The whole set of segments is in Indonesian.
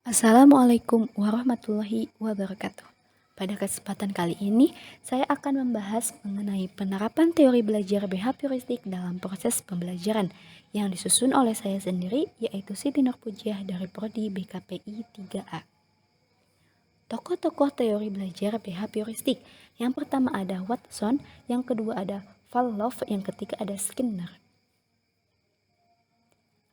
Assalamualaikum warahmatullahi wabarakatuh. Pada kesempatan kali ini, saya akan membahas mengenai penerapan teori belajar BH Puristik dalam proses pembelajaran yang disusun oleh saya sendiri, yaitu Siti Nurpujiah dari Prodi BKPI 3A. Tokoh-tokoh teori belajar BH Puristik. Yang pertama ada Watson, yang kedua ada Pavlov, yang ketiga ada Skinner.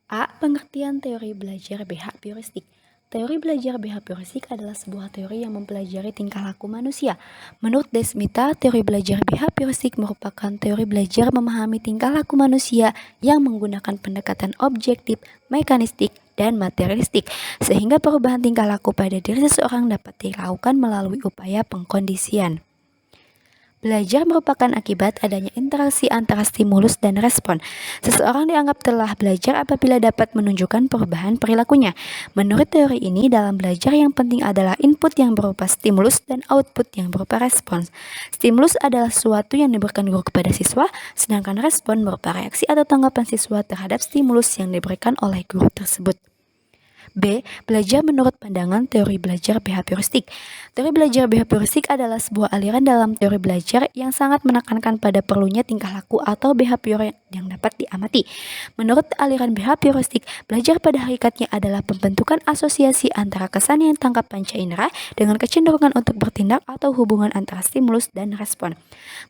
A. Pengertian teori belajar BH Puristik. Teori belajar BH Puristik adalah sebuah teori yang mempelajari tingkah laku manusia. Menurut Desmita, teori belajar BH Puristik merupakan teori belajar memahami tingkah laku manusia yang menggunakan pendekatan objektif, mekanistik, dan materialistik, sehingga perubahan tingkah laku pada diri seseorang dapat dilakukan melalui upaya pengkondisian. Belajar merupakan akibat adanya interaksi antara stimulus dan respon. Seseorang dianggap telah belajar apabila dapat menunjukkan perubahan perilakunya. Menurut teori ini, dalam belajar yang penting adalah input yang berupa stimulus dan output yang berupa respons. Stimulus adalah sesuatu yang diberikan guru kepada siswa, sedangkan respon berupa reaksi atau tanggapan siswa terhadap stimulus yang diberikan oleh guru tersebut. B. Belajar menurut pandangan teori belajar BH Puristik. Teori belajar BH Puristik adalah sebuah aliran dalam teori belajar yang sangat menekankan pada perlunya tingkah laku atau behavior yang dapat diamati. Menurut aliran BH Puristik, belajar pada hakikatnya adalah pembentukan asosiasi antara kesan yang tangkap panca indera dengan kecenderungan untuk bertindak atau hubungan antara stimulus dan respon.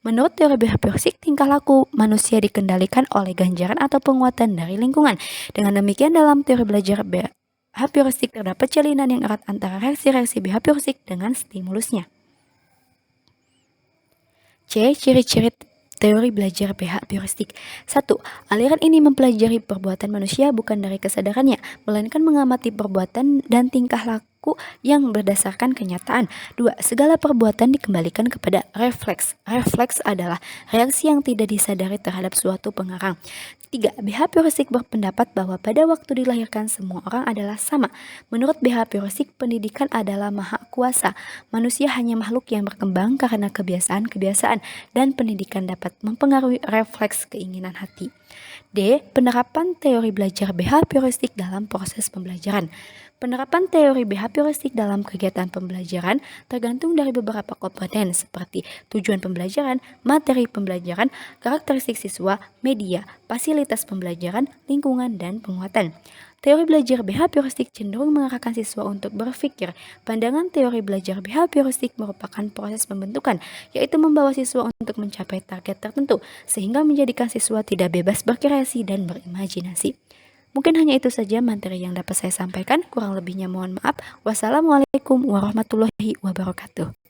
Menurut teori BH Puristik, tingkah laku manusia dikendalikan oleh ganjaran atau penguatan dari lingkungan. Dengan demikian, dalam teori belajar BH Puristik terdapat jalinan yang erat antara reaksi-reaksi BH Puristik dengan stimulusnya. C. Ciri-ciri teori belajar BH Puristik. 1. Aliran ini mempelajari perbuatan manusia bukan dari kesadarannya, melainkan mengamati perbuatan dan tingkah laku yang berdasarkan kenyataan. 2. Segala perbuatan dikembalikan kepada refleks. Refleks adalah reaksi yang tidak disadari terhadap suatu pengarang. 3. BH Puristik berpendapat bahwa pada waktu dilahirkan semua orang adalah sama. Menurut BH Puristik, pendidikan adalah maha kuasa. Manusia hanya makhluk yang berkembang karena kebiasaan-kebiasaan, dan pendidikan dapat mempengaruhi refleks keinginan hati. D. Penerapan teori belajar BH Puristik dalam proses pembelajaran. Penerapan teori BH Puristik dalam kegiatan pembelajaran tergantung dari beberapa komponen seperti tujuan pembelajaran, materi pembelajaran, karakteristik siswa, media, fasilitas pembelajaran, lingkungan, dan penguatan. Teori belajar BH Puristik cenderung mengarahkan siswa untuk berpikir. Pandangan teori belajar BH Puristik merupakan proses pembentukan, yaitu membawa siswa untuk mencapai target tertentu, sehingga menjadikan siswa tidak bebas berkreasi dan berimajinasi. Mungkin hanya itu saja materi yang dapat saya sampaikan, kurang lebihnya mohon maaf. Wassalamualaikum warahmatullahi wabarakatuh.